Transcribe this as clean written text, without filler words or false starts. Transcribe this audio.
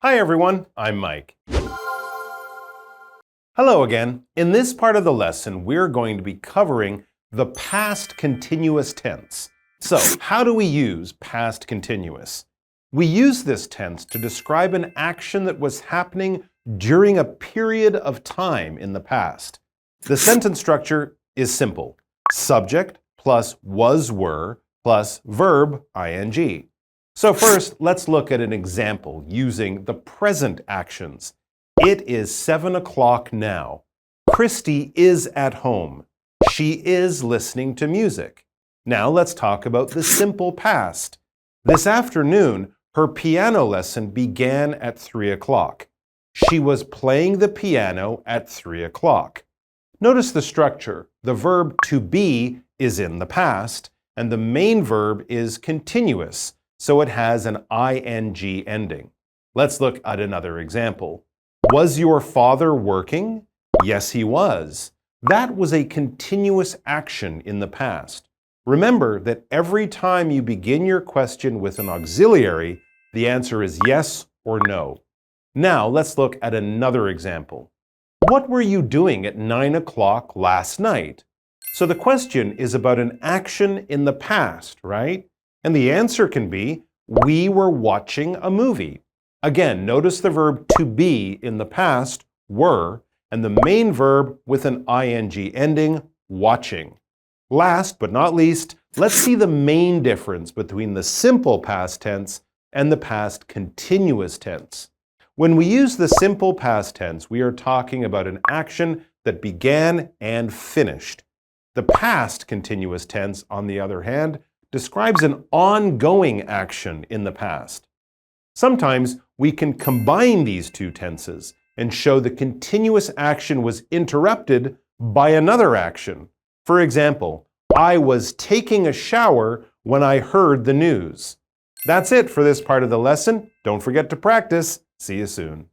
Hi everyone, I'm Mike. Hello again. In this part of the lesson, we're going to be covering the past continuous tense. So, how do we use past continuous? We use this tense to describe an action that was happening during a period of time in the past. The sentence structure is simple. Subject plus was, were, plus verb, ing. So first, let's look at an example using the present actions. It is 7 o'clock now. Christy is at home. She is listening to music. Now let's talk about the simple past. This afternoon, her piano lesson began at 3 o'clock. She was playing the piano at 3 o'clock. Notice the structure. The verb to be is in the past, and the main verb is continuous, so it has an ing ending. Let's look at another example. Was your father working? Yes, he was. That was a continuous action in the past. Remember that every time you begin your question with an auxiliary, the answer is yes or no. Now let's look at another example. What were you doing at 9 o'clock last night? So the question is about an action in the past, right? And the answer can be, we were watching a movie. Again, notice the verb to be in the past, were, and the main verb with an ing ending, watching. Last but not least, let's see the main difference between the simple past tense and the past continuous tense. When we use the simple past tense, we are talking about an action that began and finished. The past continuous tense, on the other hand, describes an ongoing action in the past. Sometimes we can combine these two tenses and show the continuous action was interrupted by another action. For example, I was taking a shower when I heard the news. That's it for this part of the lesson. Don't forget to practice. See you soon.